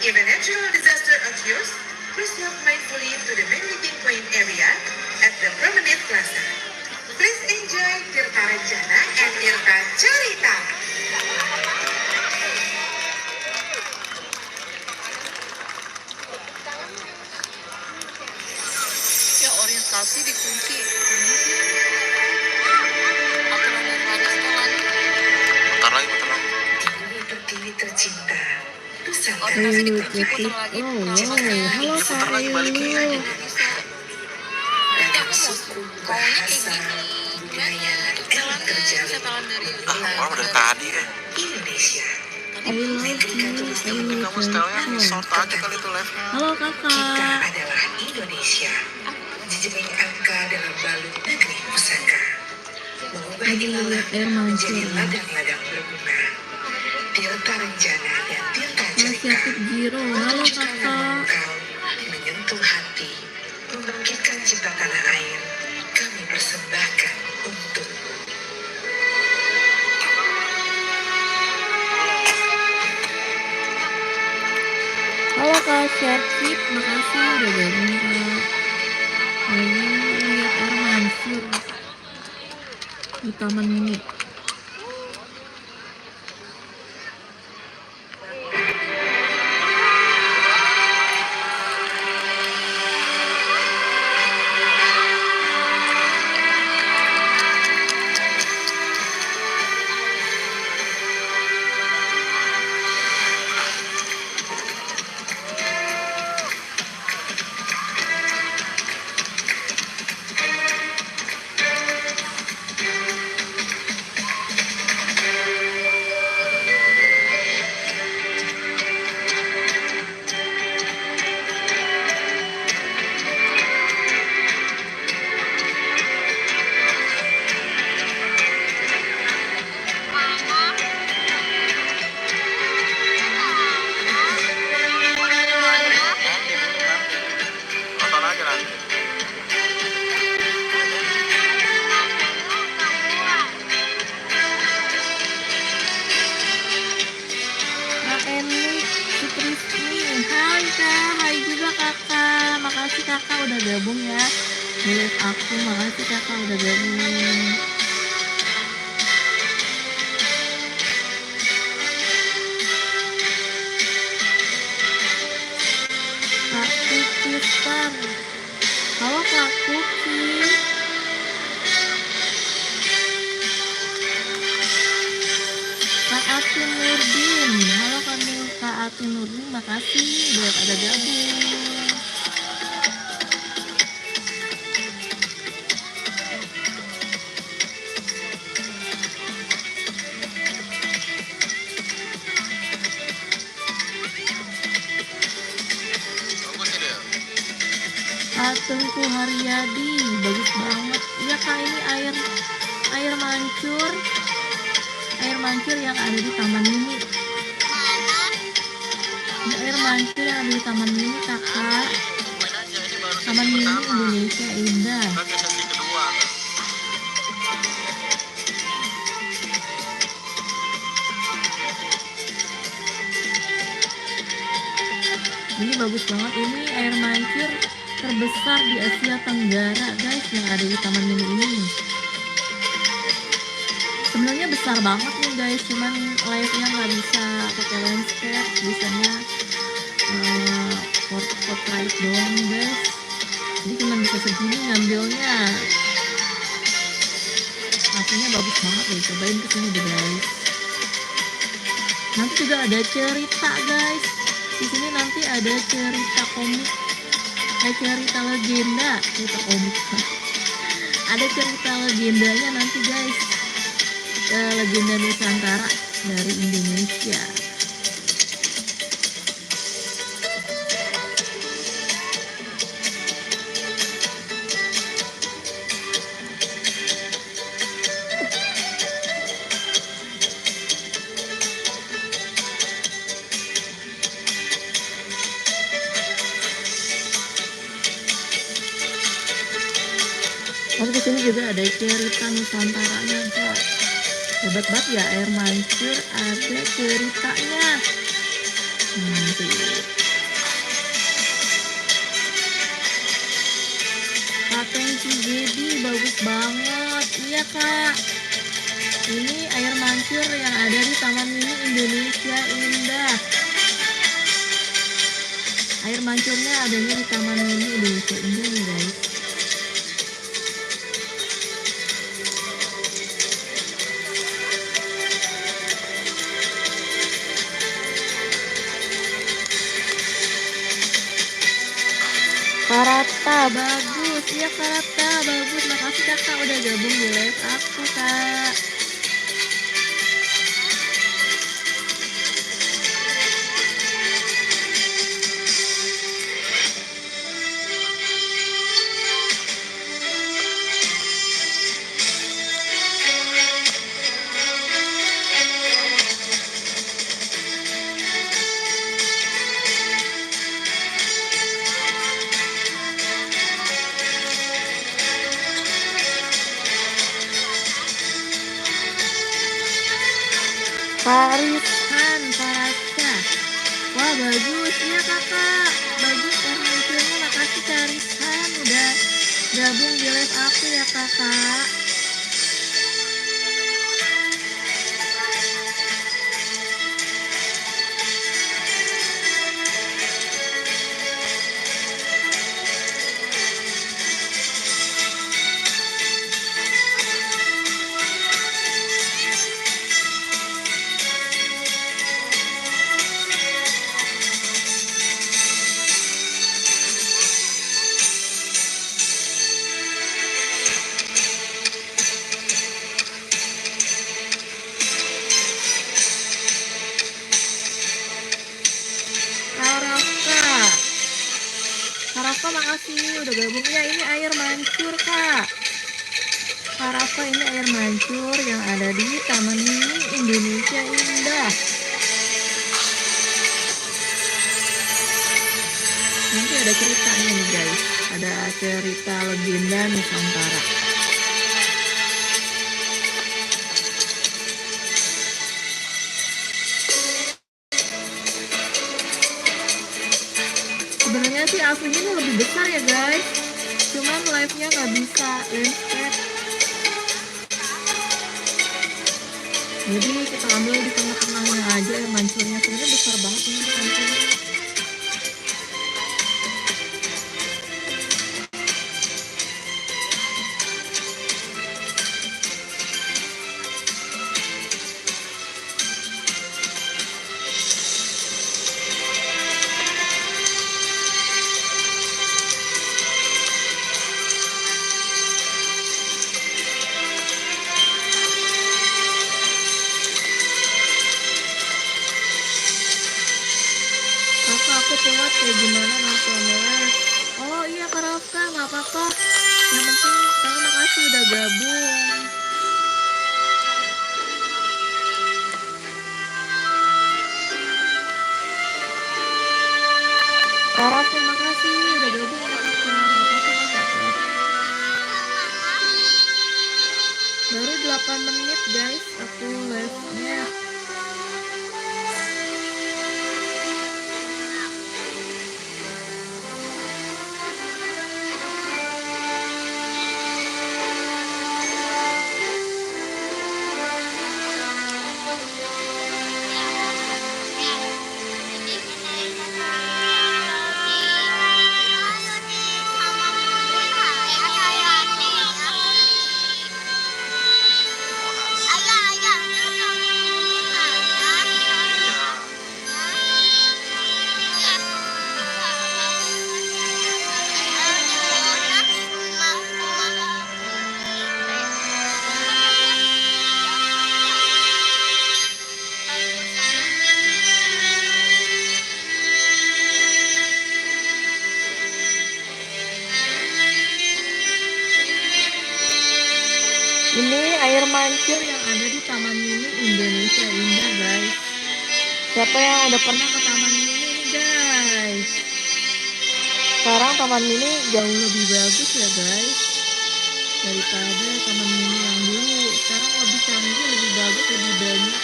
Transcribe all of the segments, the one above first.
If a natural disaster occurs, please walk mindfully to the main meeting point area at the Promenade Plaza. Please enjoy Tirta Rencana and Tirta Cerita. Ya orientasi dikunci. Aturan yang ada sekarang. Bentar lagi. Ini Pertiwi tercinta. Nusantara. Orientasi dikunci putar lagi. Halo Kak lagi balikin. Ayu. Ragam suku, bahasa, budaya, dan kerjaan Setelan dari Orang udah tadi Indonesia. I love you. kamu sekalian short aja kali itu live-nya. Halo Kita kakak. adalah Indonesia. Jejebeng angka dalam balut negeri pusaka. Mengubah Lagi ilalah lihat air menjadi mancur. ladang-ladang berbunga. Tirta Rencana dan Tirta Masih Cerita aktif Giro. Halo menunjukkan nama kakak. engkau, menyentuh hati, membangkitkan cinta tanah air. Kami persembahkan untuk Halo Kak Syarkip. Makasih udah gabung Kak. Lagi lihat air mancur di Taman Mini. Nonton aja nanti. Kak Enik Sutrisni. Hai Kak. Hai juga kakak. Makasih kakak udah gabung ya. Di live aku. Makasih kakak udah gabung. Kak Kuki Star. Halo Kak Kuki. Kak Ati Nurdin. Halo Kak Ati Nurdin. Makasih udah ada gabung. Bagus ini ya. Tengku Haryadi, bagus banget. Iya Kak, ini air mancur yang ada di Taman Mini. Ini air mancur yang ada di Taman Mini kakak. Main aja, ini baru sesi Taman Mini pertama. Indonesia indah. Kan ke sesi kedua. Ini bagus banget. Ini air mancur terbesar di Asia Tenggara guys, yang ada di Taman Mini ini. Sebenarnya besar banget nih guys, cuman live-nya nggak bisa pakai landscape, bisanya portrait doang guys. Jadi cuma bisa segini ngambilnya. Hasilnya bagus banget deh, cobain kesini deh guys. Nanti juga ada cerita guys. Di sini nanti ada cerita komik, cerita legenda, cerita komik. Ada cerita legendanya nanti guys. Legenda Nusantara dari Indonesia. Tapi di sini juga ada cerita Nusantaranya, Kak. Hebat banget ya, air mancur ada ceritanya. Tuh. makasih Gaby, bagus banget. Iya kak, ini air mancur yang ada di Taman Mini Indonesia Indah. Air mancurnya adanya di Taman Mini Indonesia Indah nih guys. Karata bagus, iya Karata bagus. Makasih kakak udah gabung di live aku kak. Karisan, Karasa. Wah bagus ya kakak. Bagus air mancurnya, makasih Karisan udah gabung di live aku ya kakak. Karafa makasih udah gabung ya. Ini air mancur kak. Karafa ini air mancur yang ada di Taman Mini Indonesia Indah. Nanti ada ceritanya nih guys. Ada cerita legenda Nusantara. Sebenarnya sih aslinya ini lebih besar ya guys, cuman live-nya nggak bisa landscape. Jadi kita ambil di tengah-tengahnya aja air mancurnya. Sebenarnya besar banget ini mancurnya. Aku telat kayak gimana nonton live. Oh iya Kak Rafka, nggak apa-apa. Yang penting kamu makasih udah gabung. Kak Rafka makasih udah gabung. Baru 8 menit guys aku live-nya. Ini air mancur yang ada di Taman Mini Indonesia Indah guys. Siapa yang udah pernah ke Taman Mini ini guys? Sekarang Taman Mini jauh lebih bagus ya guys daripada Taman Mini yang dulu. Sekarang lebih canggih, lebih bagus, lebih banyak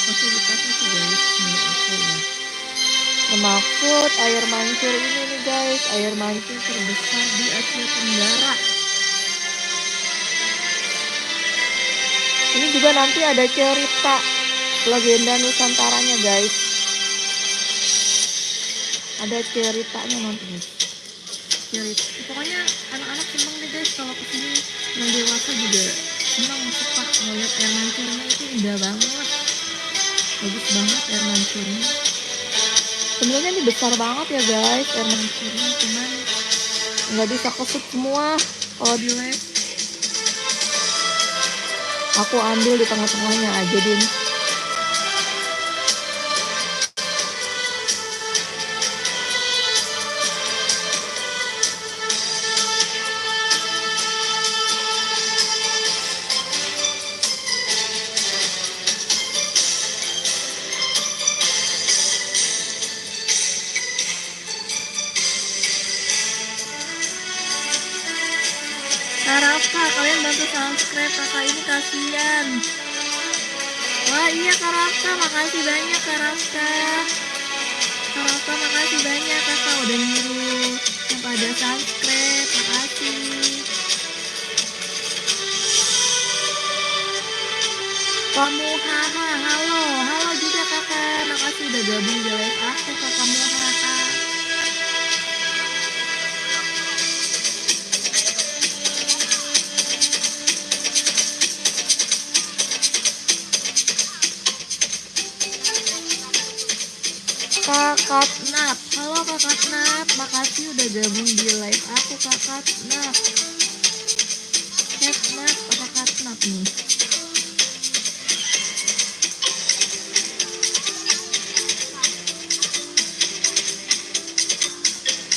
fasilitasnya sih guys menurut aku ya. Maksud air mancur ini nih guys, air mancur terbesar di Asia Tenggara. Ini juga nanti ada cerita legenda Nusantaranya guys. Ada ceritanya nanti nih. Cerita. Pokoknya anak-anak seneng deh guys kalau kesini. Yang dewasa juga senang suka ngeliat air mancurnya, itu indah banget. Bagus banget air mancurnya. Sebenarnya ini besar banget ya guys air mancurnya, cuman nggak bisa kesut semua kalau di les. Aku ambil di tengah-tengahnya aja deh. Karafa, kalian bantu subscribe kakak ini kasihan. Wah iya Karafa, makasih banyak Karafa. Karafa makasih banyak kakak udah nyuruh yang pada subscribe, makasih. Kamu haha, halo juga kakak, makasih udah gabung di live aku kak kamu haha. Kakak Nap, halo kakak Nap, makasih udah gabung di live aku kakak Nap. Kakak Nap, apa kakak Nap nih?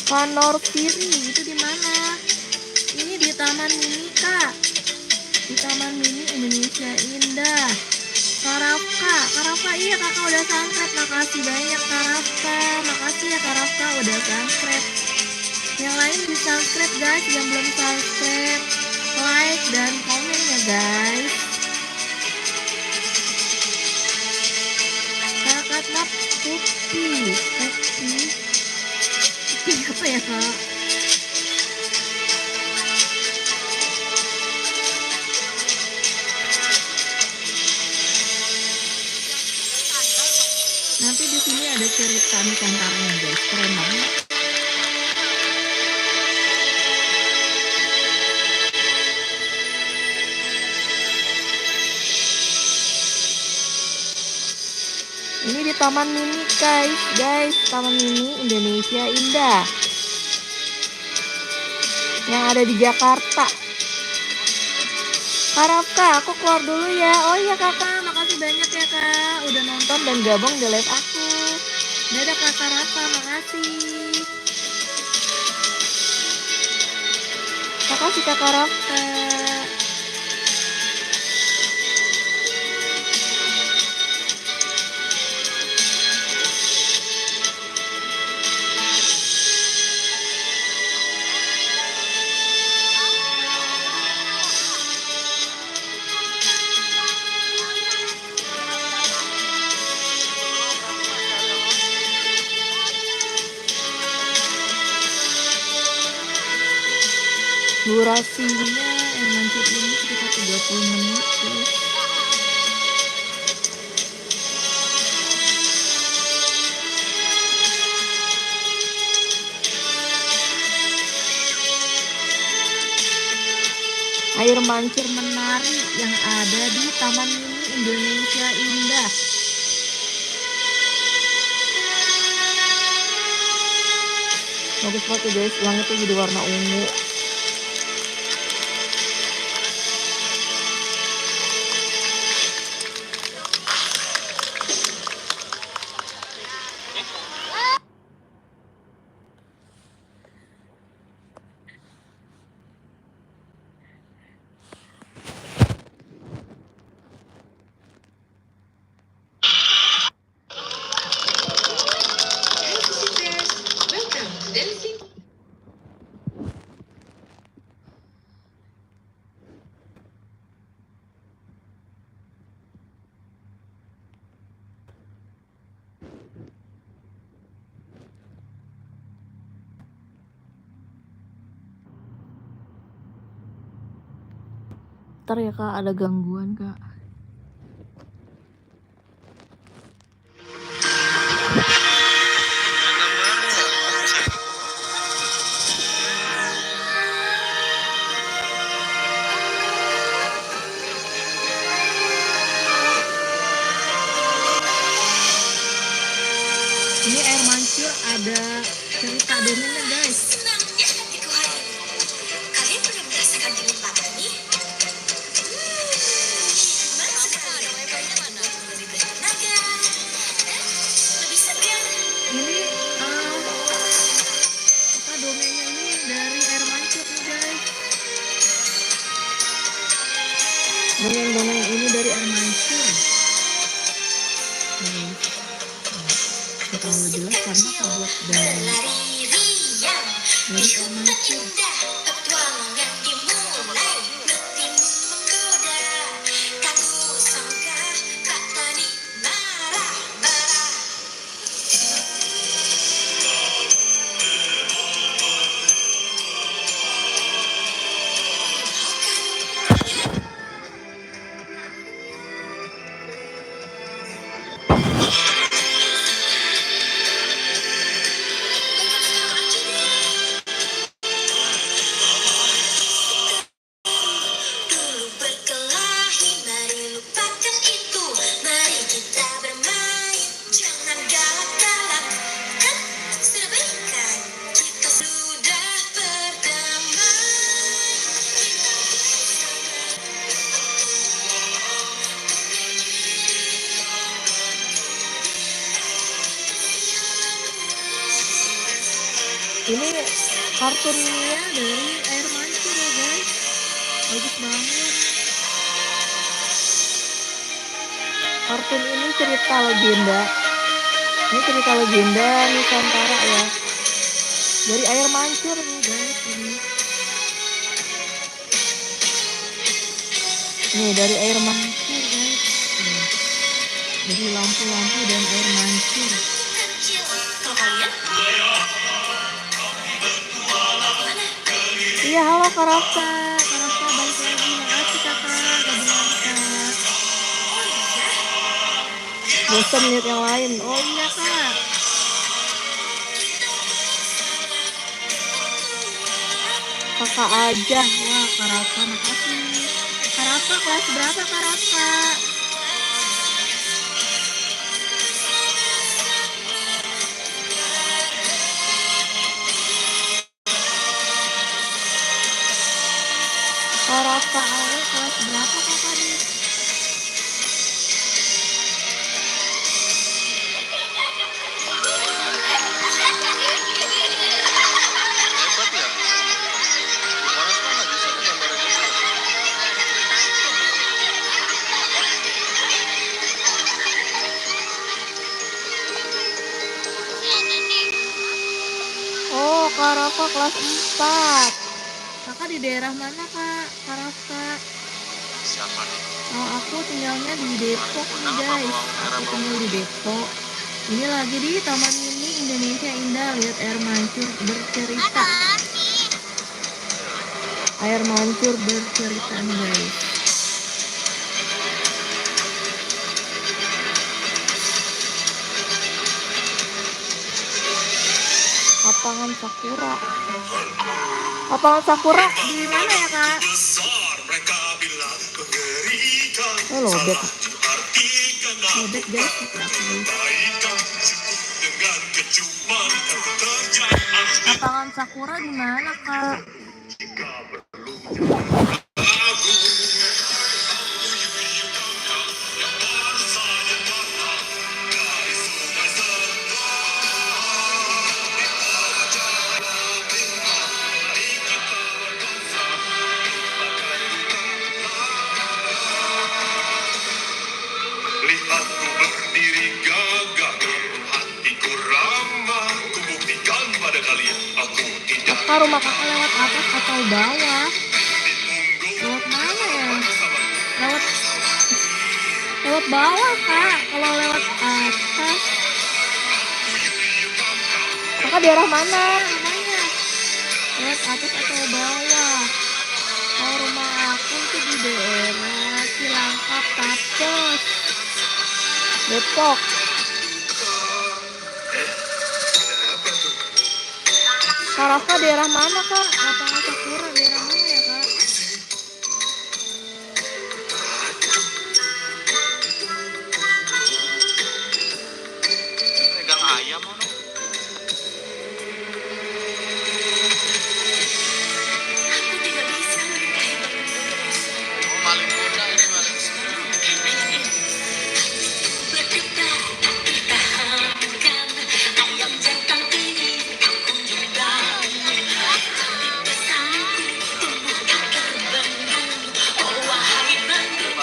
Kanor Piri, itu di mana? Ini di Taman Mini kak, di Taman Mini Indonesia Indah. Karafka, iya kakak udah subscribe, makasih banyak Karafka, makasih ya Karafka udah subscribe. Yang lain di subscribe guys, yang belum subscribe, like dan komen ya guys. Kakak Nap, Pupi apa ya kak? Nanti di sini ada cerita Nusantaranya guys, keren banget. Ini di Taman Mini guys, Taman Mini Indonesia Indah yang ada di Jakarta. Karafka, aku keluar dulu ya. Oh iya kakak, makasih banyak ya kak udah nonton dan gabung di live aku. Dadah kak Karafka, makasih. Makasih kak Karafka. Durasinya air mancur ini sekitar 30 menit guys. Air mancur menari yang ada di Taman Mini Indonesia Indah. Bagus banget guys, langitnya jadi warna ungu. Hi visitors, welcome to Dancing. Bentar ya kak, ada gangguan kak. Ini air mancur ada cerita dongengnya guys. Senangnya hatiku hari ini. Kalian pernah merasakan kenikmatan ini? Gimana sekali? Lebih bertenaga dan lebih segar. Ini apa dongengnya ini dari air mancur nih guys. Dongeng-dongeng ini dari air mancur. Gak terlalu jelas karena terbuat dari Berlari riang di air hutan mancur. indah. Petualangan dimulai. Metimu menggoda. Tak kusangka Kak Tani marah-marah. Dulu berkelahi, mari lupakan itu. Mari kita bermain, jangan galak-galak. Kan sudah baikan, kita sudah berdamai. Ini kartunnya dari air mancur ya guys. Bagus banget. Kartun ini cerita legenda. Ini cerita legenda Nusantara ya. Dari air mancur nih guys ini. Nih dari air mancur guys. Nih. Dari lampu-lampu dan air mancur. Kecil, kalau kalian Iya halo Kak Rafa. Kak Rafa balik lagi. Makasih kakak. Gabungan kak. Bosan lihat yang lain. Oh iya kak. Kakak aja. Wah Kak Rafa makasih. Kak Rafa kelas berapa Kak Rafa? Kak Rafa awal kelas berapa kakak nih? Hebat ya. Gimana banget di sini gambarnya. Oh Kak Rafa kelas 4. Kakak di daerah mana kak? Kak Rafa? Siapa nih? Oh, aku tinggalnya di Depok nih guys. Aku tinggal di Depok. Ini lagi di Taman Mini Indonesia Indah. Lihat air mancur bercerita. Air mancur bercerita nih guys. Lapangan Sakura. Lapangan Sakura di mana ya kak? Oh lobet. Lobet guys. Lapangan Sakura di mana kak? Lihatku berdiri gagah, hatiku ramah, ku buktikan pada kalian, aku tidak Kak rumah kakak lewat atas atau bawah? Lewat mana ya? Lewat bawah kak. Kalau lewat atas. Kakak daerah mana rumahnya? Lewat atas atau bawah? Kalau rumah aku itu di daerah Cilangkap Tapos, Depok. Apa tuh? Kak Rafa daerah mana kak? Lapangan Sakura daerah mana ya kak? Pegang ayam ono. Aku tidak bisa menikahi Bang Bondowoso. Oh, maling kuda ini maling kuda. Berdebar, ditahankan. Ayam jantan ini aku jual. Cantik pesanku, tumbuh tak terbendung. Oh wahai Bandung,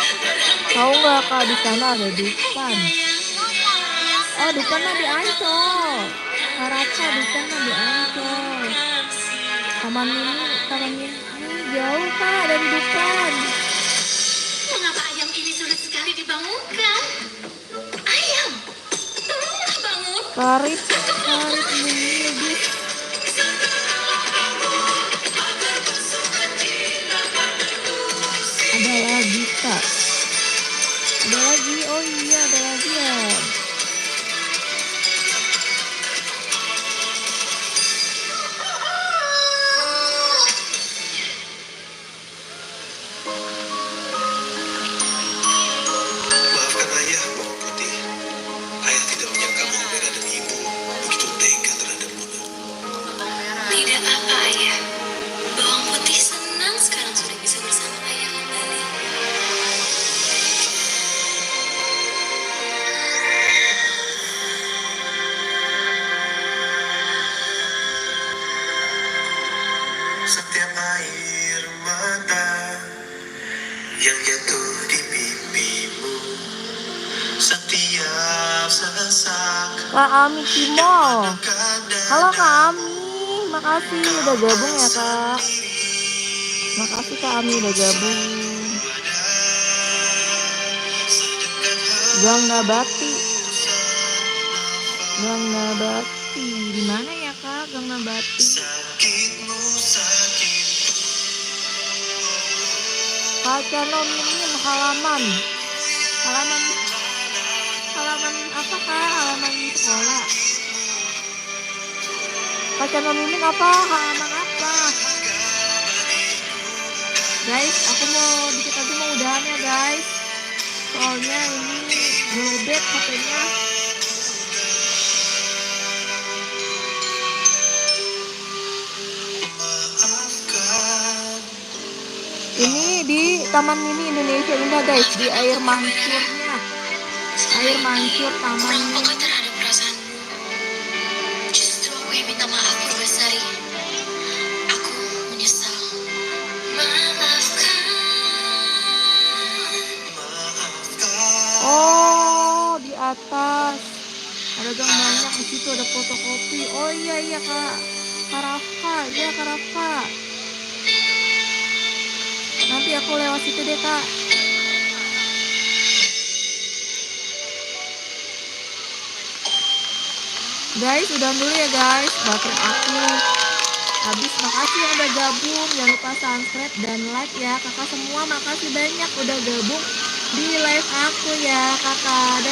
Tahu nggak kak di sana ada Dupan? Oh Dupan mah di Ancol. Kak Rafa Dupan mah di Ancol. Taman Mini jauh kak dari Dupan. mengapa ayam ini sulit sekali dibangunkan? Ayam, tolonglah bangun. Karip Mini bis. Ada lagi kak. Ada lagi, oh iya ada lagi ya. Maafkan ayah, bawang putih. Ayah tidak menyangka bawang merah dan ibu begitu tega terhadap Muna. Tidak apa ayah. Bawang putih senang sekarang sudah bisa bersama ayah kembali. Setiap air mata yang jatuh di pipimu, setiap sesak Kak Ami Cimol. Halo Kak Ami, makasih udah gabung ya Kak. Makasih Kak Ami udah gabung. Gang Nabati. Gang Nabati. Di mana ya Kak Gang Nabati? sakitmu sakitku. Kak Channel Mimin halaman apa Kak? Halaman sekolah. Kak Channel Mimin apa? Halaman apa? Guys, aku mau dikit lagi mau udahan ya guys. Soalnya ini lowbat HP-nya. Maafkan Ini di Taman Mini Indonesia Indah guys, di air mancurnya. Air mancur Taman Mini. Rampok terhadap perasaanmu. Justru aku yang minta maaf Purbasari. Aku menyesal. Maafkan. Oh, di atas. Ada gang banyak di situ ada fotokopi. Oh iya Kak. Karafa, ya Karafa. Nanti aku lewat situ deh Kak. Guys, udah dulu ya guys. Baterai aku habis. Makasih yang udah gabung. Jangan lupa subscribe dan like ya. Kakak semua makasih banyak udah gabung di live aku ya kakak.